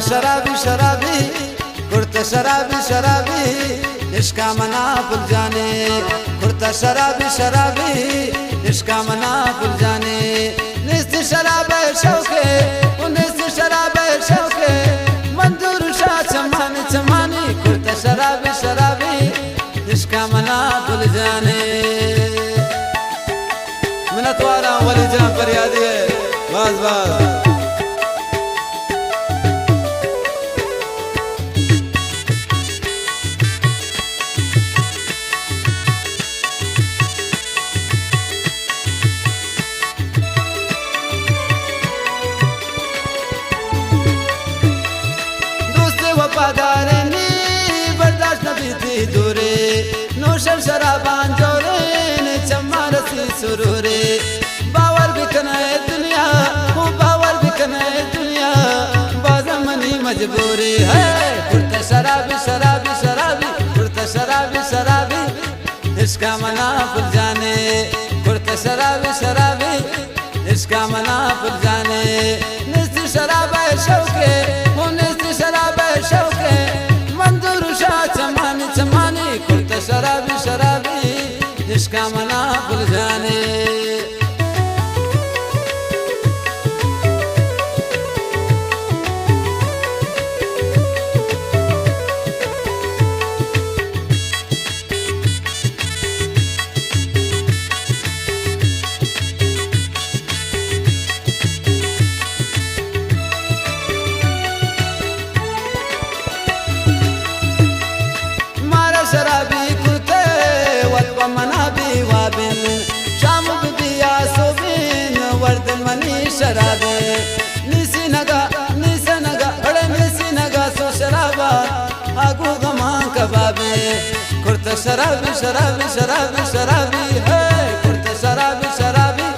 शराबी शराबी कुर्ता शराबी शराबी इश्का मना भूल जाने कुर्ता शराबी शराबी इश्का मना भूल जाने निस्त शराब शौके निस्त शराब शौके मंजूर शाह चमानी चमानी कुर्ता शराबी शराबी इश्का मना भूल जाने मिनतवारा वली जहाँ पर याद है बाज बाज वफादार नी बर्दाश्त नबी थी दूरे नौशल शराबान जोरे ने चम्मा रसी सुरूरे बावर बिकने दुनिया वो बावर बिकने दुनिया बाज़मनी मजबूरी है कुर्ता शराबी शराबी शराबी कुर्ता शराबी शराबी इसका मना भूल जाने कुर्ता शराबी शराबी इसका मना भूल जाने निस्ती शराब शौके शराब शौके मंजूर शाह चमानी चमानी कुर्ता शराबी शराबी इसका मना भूल जाने शराबी कुर्ते वत्व मनाबी वाबिन शाम बिया सोबिन वर्दन मनी शराबे निसी नगा अड़े निसी नगा सो शराबा आगू गमा कबाबे कुर्ता शराबी शराबी शराबी शराबी है कुर्ता शराबी शराबी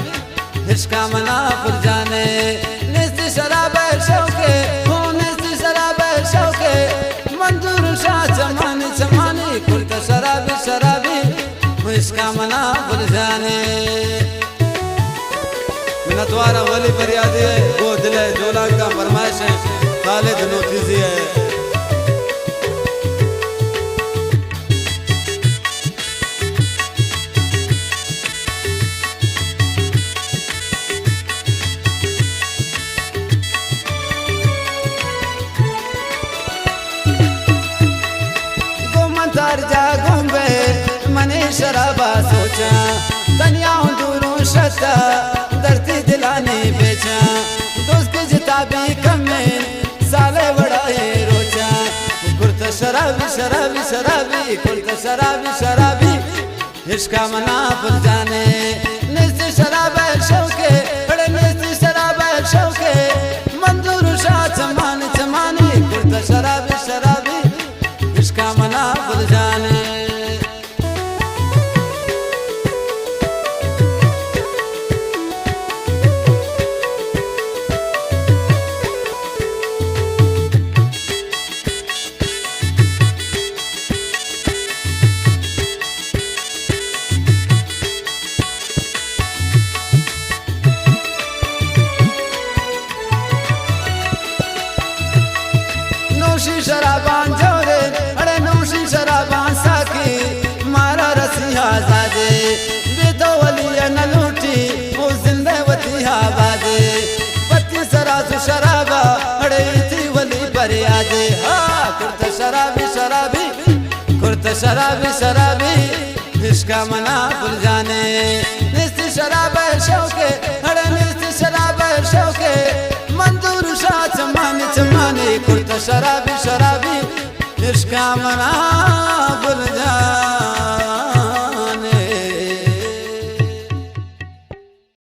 इसका मना भूल जाने निस्ती शराब शौके निस्ती शराब शौके मंजूर शाह चमानी चमानी कुर्ता शराबी शराबी इसका मना भूल जाने मिनतवारा वली पर याद है वो दिल है जो लाख का फरमाइश है खालिद नोतीजी है जा घूमे मने शराबा सोचा तनिया दूरों शता धरती दिलाने बेचा दोस्त के जिताबी कमे साले बड़ाए रोचा कुर्ता शराबी शराबी शराबी कुर्ता शराबी शराबी इसका मना भूल जाने निस्ती शराब शौके बड़े निस्ती शराब शौके मंजूर शाह चमानी चमानी कुर्ता शराबी शराबी इसका मना भूल जाने नौशी शराबान जोरे अड़े नौशी शराबान साकी मारा रसिया जादे बेदो वलिया न लूटी वो जिंदे वतिया बादे पति सरासु शराबा अड़े थी वली पर यादे हाँ कुर्ता शराबी शराबी कुर्ता शराबी शराबी इसका मना भूल जाने निस्ती शराब शौके अड़े निस्ती शराब शौके मंजूर शाह चमानी चमानी कुर्ता शराबी शराबी इसका मना भूल जा।